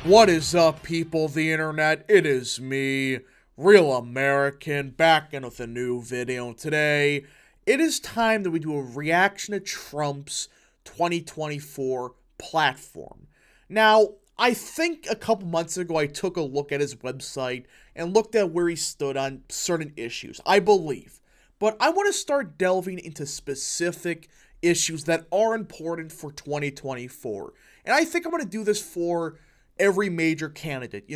What is up, people of the internet? It is me, Real American, back in with a new video. Today, it is time that we do a reaction to Trump's 2024 platform. Now, I think a couple months ago I took a look at his website and looked at where he stood on certain issues, I believe. But I want to start delving into specific issues that are important for 2024. And I think I'm going to do this for every major candidate,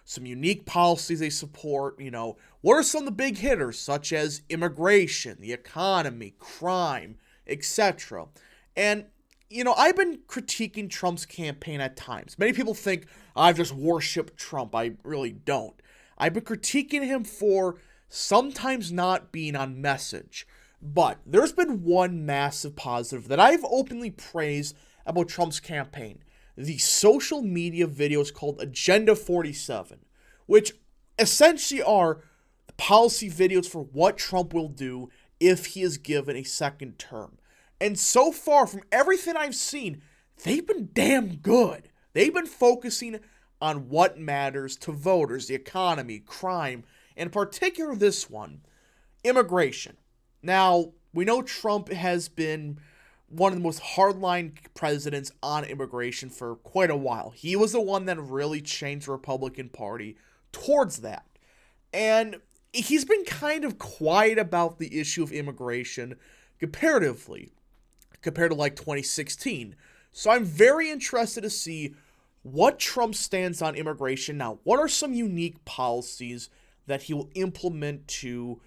some unique policies they support, what are some of the big hitters, such as immigration, the economy, crime, etc. And, I've been critiquing Trump's campaign at times. Many people think I've just worshipped Trump. I really don't. I've been critiquing him for sometimes not being on message. But there's been one massive positive that I've openly praised about Trump's campaign. The social media videos called Agenda 47, which essentially are the policy videos for what Trump will do if he is given a second term. And so far, from everything I've seen, they've been damn good. They've been focusing on what matters to voters, the economy, crime, and in particular this one, immigration. Now, we know Trump has been one of the most hardline presidents on immigration for quite a while. He was the one that really changed the Republican Party towards that. And he's been kind of quiet about the issue of immigration comparatively, compared to like 2016. So I'm very interested to see what Trump stands on immigration now. What are some unique policies that he will implement to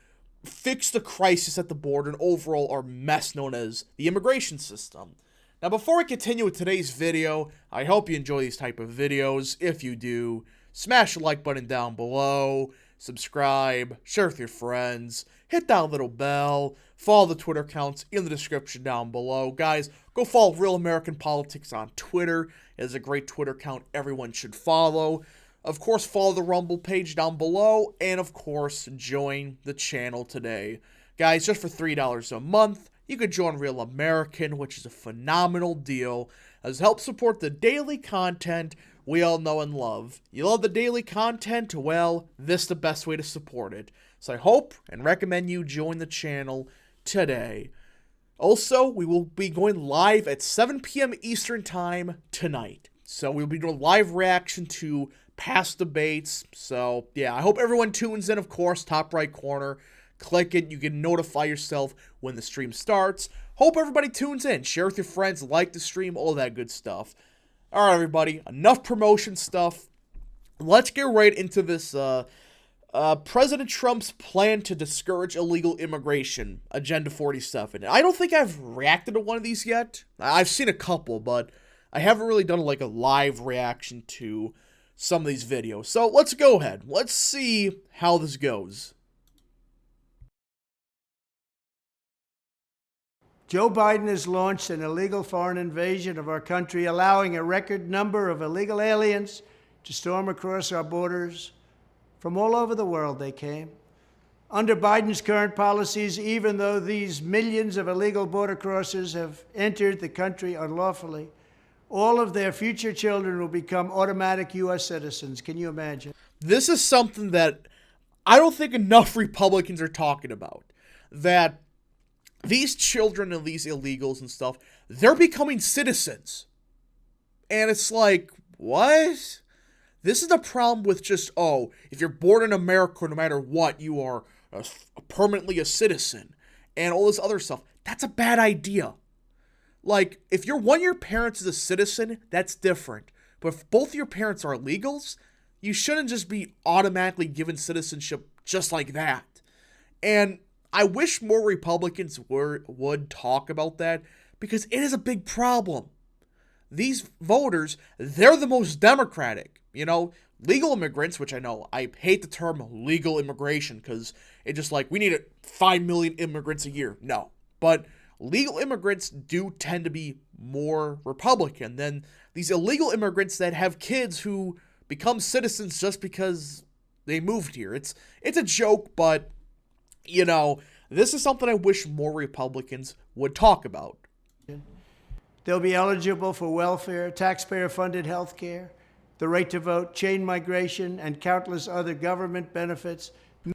fix the crisis at the border and overall our mess known as the immigration system? Now, before I continue with today's video, I hope you enjoy these type of videos. If you do, smash the like button down below, subscribe, share with your friends, hit that little bell, follow the Twitter accounts in the description down below. Guys, go follow Real American Politics on Twitter. It is a great Twitter account everyone should follow. Of course, follow the Rumble page down below, and of course, join the channel today. Guys, just for $3 a month, you could join Real American, which is a phenomenal deal, as help support the daily content we all know and love. You love the daily content? Well, this is the best way to support it. So I hope and recommend you join the channel today. Also, we will be going live at 7 p.m. Eastern Time tonight. So we'll be doing live reaction to past debates. So yeah, I hope everyone tunes in. Of course, top right corner, click it. You can notify yourself when the stream starts. Hope everybody tunes in. Share with your friends, like the stream, all that good stuff. All right, everybody, enough promotion stuff. Let's get right into this President Trump's plan to discourage illegal immigration, Agenda 47. I don't think I've reacted to one of these yet. I've seen a couple, but I haven't really done like a live reaction to some of these videos. So let's go ahead. Let's see how this goes. Joe Biden has launched an illegal foreign invasion of our country, allowing a record number of illegal aliens to storm across our borders. From all over the world they came. Under Biden's current policies, even though these millions of illegal border crossers have entered the country unlawfully, all of their future children will become automatic U.S. citizens. Can you imagine? This is something that I don't think enough Republicans are talking about. That these children and these illegals and stuff, they're becoming citizens. And it's like, what? This is the problem with just, if you're born in America, no matter what, you are permanently a citizen. And all this other stuff. That's a bad idea. Like, if one of your parents is a citizen, that's different. But if both your parents are illegals, you shouldn't just be automatically given citizenship just like that. And I wish more Republicans would talk about that, because it is a big problem. These voters, they're the most democratic. Legal immigrants, which I know, I hate the term legal immigration, because it's just like, we need 5 million immigrants a year. No. But legal immigrants do tend to be more Republican than these illegal immigrants that have kids who become citizens just because they moved here. It's a joke, but, this is something I wish more Republicans would talk about. They'll be eligible for welfare, taxpayer-funded health care. the right to vote, chain migration, and countless other government benefits.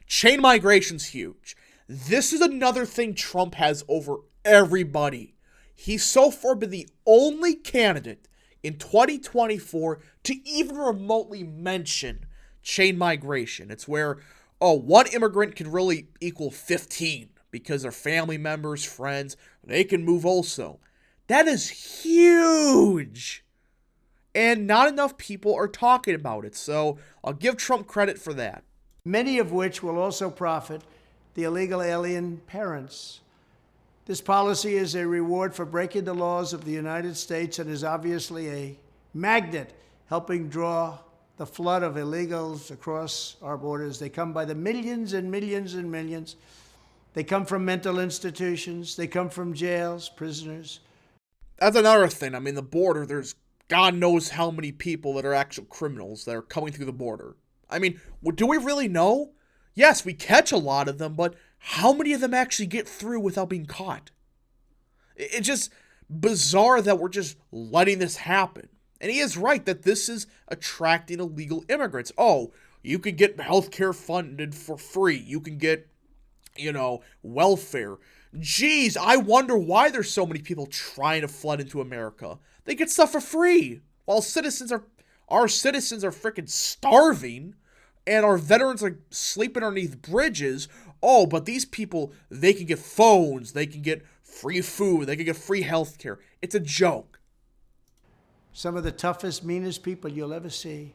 Chain migration's huge. This is another thing Trump has over everybody. He's so far been the only candidate in 2024 to even remotely mention chain migration. It's where, one immigrant can really equal 15 because their family members, friends, they can move also. That is huge. And not enough people are talking about it. So I'll give Trump credit for that. Many of which will also profit the illegal alien parents. This policy is a reward for breaking the laws of the United States and is obviously a magnet helping draw the flood of illegals across our borders. They come by the millions and millions and millions. They come from mental institutions. They come from jails, prisoners. That's another thing. I mean, the border, there's God knows how many people that are actual criminals that are coming through the border. I mean, do we really know? Yes, we catch a lot of them, but how many of them actually get through without being caught? It's just bizarre that we're just letting this happen. And he is right that this is attracting illegal immigrants. Oh, you can get healthcare funded for free. You can get, welfare. Geez, I wonder why there's so many people trying to flood into America. They get stuff for free, while our citizens are freaking starving, and our veterans are sleeping underneath bridges. Oh, but these people, they can get phones, they can get free food, they can get free healthcare. It's a joke. Some of the toughest, meanest people you'll ever see.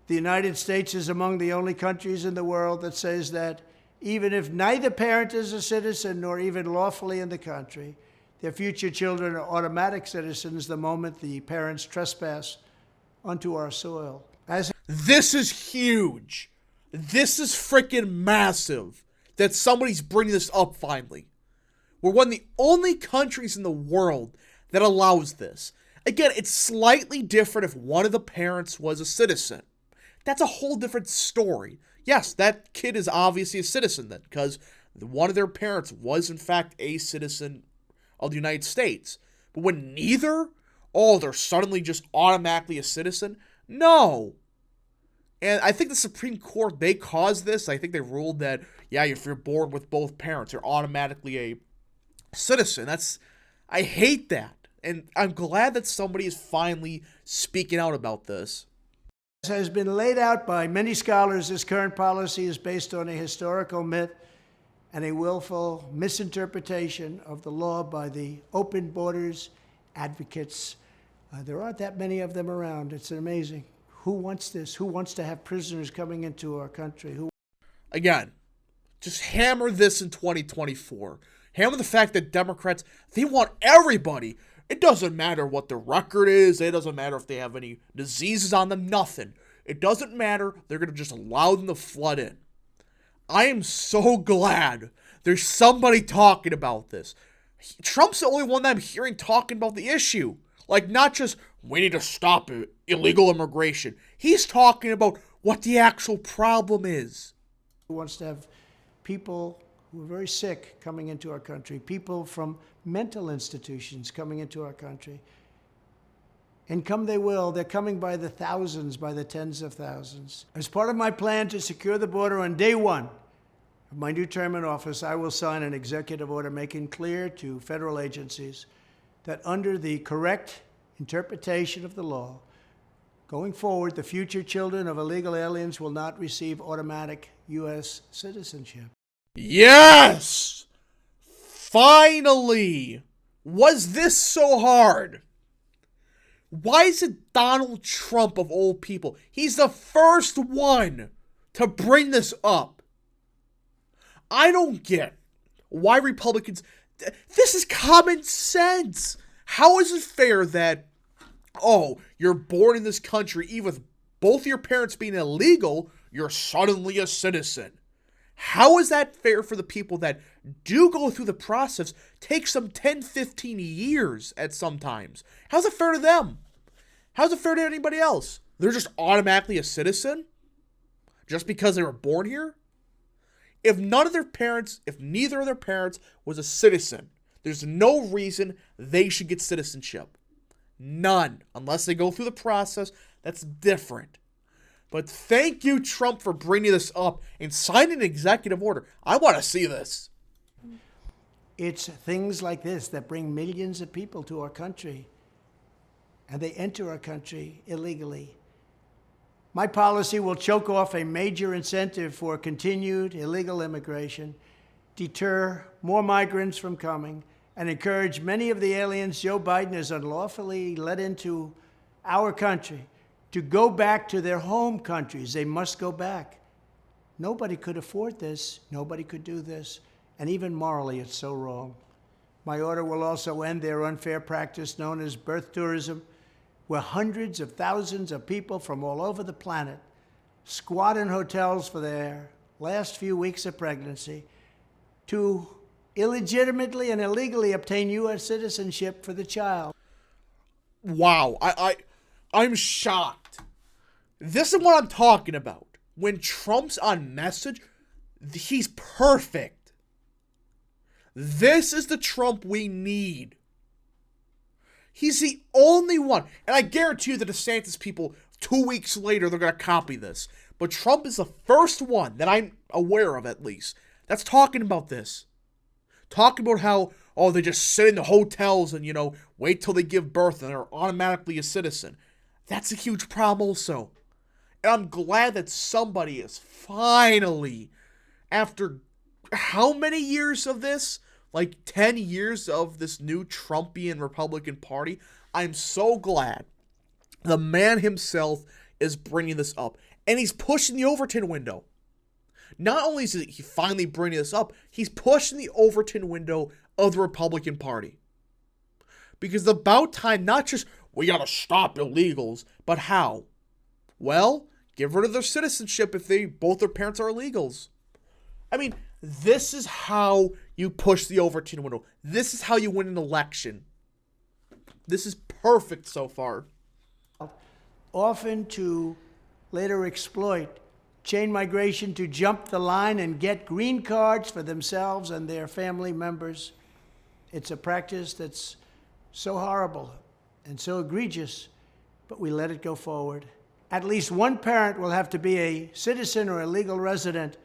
The United States is among the only countries in the world that says that even if neither parent is a citizen nor even lawfully in the country, their future children are automatic citizens the moment the parents trespass onto our soil. This is huge. This is freaking massive that somebody's bringing this up finally. We're one of the only countries in the world that allows this. Again, it's slightly different if one of the parents was a citizen. That's a whole different story. Yes, that kid is obviously a citizen then, because one of their parents was in fact a citizen of the United States. But when neither, they're suddenly just automatically a citizen? No. And I think the Supreme Court, they caused this. I think they ruled that, if you're born with both parents, you're automatically a citizen. I hate that. And I'm glad that somebody is finally speaking out about this. As has been laid out by many scholars, this current policy is based on a historical myth and a willful misinterpretation of the law by the open borders advocates. There aren't that many of them around. It's amazing. Who wants this? Who wants to have prisoners coming into our country? Again, just hammer this in 2024. Hammer the fact that Democrats, they want everybody. It doesn't matter what their record is. It doesn't matter if they have any diseases on them. Nothing. It doesn't matter. They're going to just allow them to flood in. I am so glad there's somebody talking about this. Trump's the only one that I'm hearing talking about the issue. Like, not just, we need to stop illegal immigration. He's talking about what the actual problem is. Who wants to have people who are very sick coming into our country, people from mental institutions coming into our country. And come they will. They're coming by the thousands, by the tens of thousands. As part of my plan to secure the border on day one of my new term in office, I will sign an executive order making clear to federal agencies that under the correct interpretation of the law, going forward, the future children of illegal aliens will not receive automatic U.S. citizenship. Yes! Finally! Was this so hard? Why is it Donald Trump of all people? He's the first one to bring this up. I don't get why Republicans... This is common sense. How is it fair that, you're born in this country, even with both your parents being illegal, you're suddenly a citizen? How is that fair for the people that do go through the process, takes them 10, 15 years at some times? How's it fair to them? How's it fair to anybody else? They're just automatically a citizen? Just because they were born here? If neither of their parents was a citizen, there's no reason they should get citizenship. None. Unless they go through the process, That's different. But thank you, Trump, for bringing this up and signing an executive order. I want to see this. It's things like this that bring millions of people to our country, and they enter our country illegally. My policy will choke off a major incentive for continued illegal immigration, deter more migrants from coming, and encourage many of the aliens Joe Biden has unlawfully let into our country to go back to their home countries. They must go back. Nobody could afford this. Nobody could do this. And even morally, it's so wrong. My order will also end their unfair practice known as birth tourism, where hundreds of thousands of people from all over the planet squat in hotels for their last few weeks of pregnancy to illegitimately and illegally obtain U.S. citizenship for the child. Wow, I'm shocked. This is what I'm talking about. When Trump's on message, he's perfect. This is the Trump we need. He's the only one. And I guarantee you the DeSantis people, 2 weeks later, they're going to copy this. But Trump is the first one that I'm aware of, at least, that's talking about this. Talking about how, they just sit in the hotels and, wait till they give birth and they're automatically a citizen. That's a huge problem also. And I'm glad that somebody is finally, after how many years of this? Like 10 years of this new Trumpian Republican Party. I'm so glad the man himself is bringing this up. And he's pushing the Overton window. Not only is he finally bringing this up, he's pushing the Overton window of the Republican Party. Because it's about time, not just, we gotta stop illegals, but how? Well, give rid of their citizenship if both their parents are illegals. I mean, this is how you push the Overton window. This is how you win an election. This is perfect so far. Often to later exploit chain migration to jump the line and get green cards for themselves and their family members. It's a practice that's so horrible and so egregious, but we let it go forward. At least one parent will have to be a citizen or a legal resident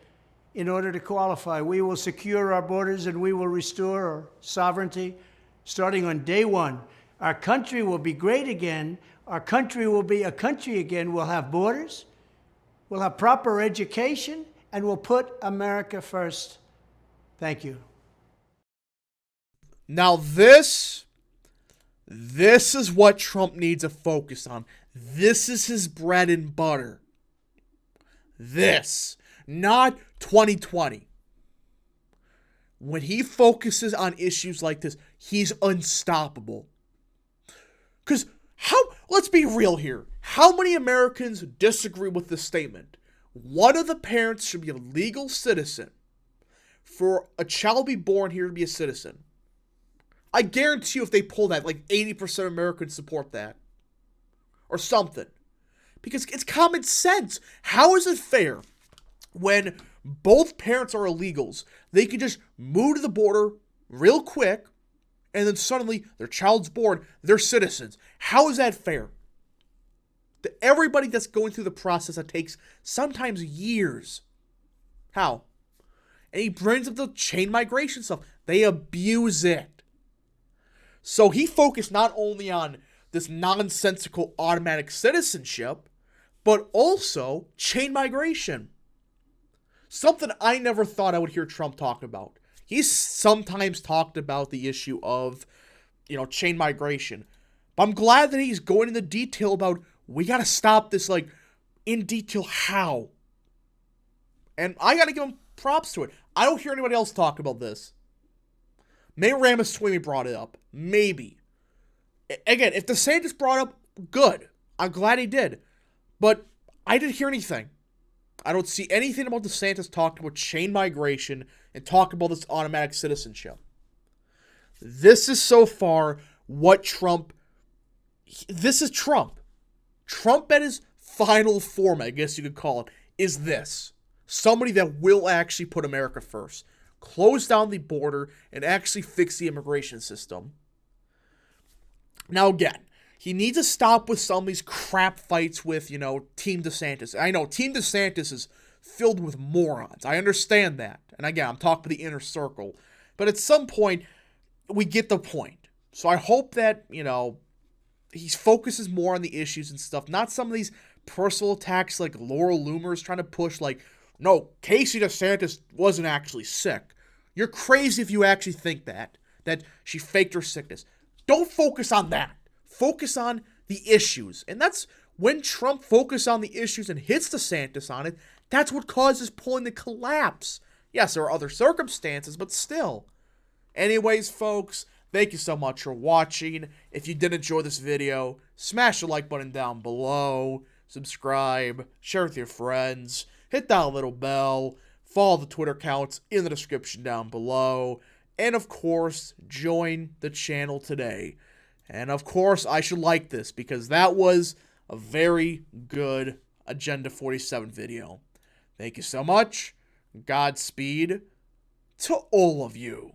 in order to qualify. We will secure our borders and we will restore our sovereignty starting on day one. Our country will be great again. Our country will be a country again. We'll have borders. We'll have proper education, and we'll put America first. Thank you. Now this is what Trump needs to focus on. This is his bread and butter. This, not 2020. When he focuses on issues like this, he's unstoppable. Because let's be real here. How many Americans disagree with this statement? One of the parents should be a legal citizen for a child to be born here to be a citizen. I guarantee you if they pull that, like 80% of Americans support that. Or something. Because it's common sense. How is it fair when both parents are illegals? They can just move to the border real quick and then suddenly their child's born, they're citizens. How is that fair? To everybody that's going through the process that takes sometimes years. How? And he brings up the chain migration stuff. They abuse it. So he focused not only on this nonsensical automatic citizenship, but also chain migration. Something I never thought I would hear Trump talk about. He's sometimes talked about the issue of, chain migration. But I'm glad that he's going into detail about, we got to stop this, in detail how. And I got to give him props to it. I don't hear anybody else talk about this. Maybe Ramaswamy brought it up. Maybe. Again, if DeSantis brought up, good. I'm glad he did. But I didn't hear anything. I don't see anything about DeSantis talking about chain migration and talk about this automatic citizenship. This is so far what Trump... This is Trump. Trump at his final form, I guess you could call it, is this. Somebody that will actually put America first. Close down the border and actually fix the immigration system. Now again, he needs to stop with some of these crap fights with, Team DeSantis. I know Team DeSantis is filled with morons. I understand that. And again, I'm talking about the inner circle. But at some point, we get the point. So I hope that, he focuses more on the issues and stuff, not some of these personal attacks like Laura Loomer is trying to push, like, no, Casey DeSantis wasn't actually sick. You're crazy if you actually think that she faked her sickness. Don't focus on that. Focus on the issues. And that's when Trump focuses on the issues and hits DeSantis on it, that's what causes polling to collapse. Yes, there are other circumstances, but still. Anyways, folks, thank you so much for watching. If you did enjoy this video, smash the like button down below, subscribe, share with your friends, hit that little bell, follow the Twitter accounts in the description down below, and of course, join the channel today. And of course, I should like this because that was a very good Agenda 47 video. Thank you so much. Godspeed to all of you.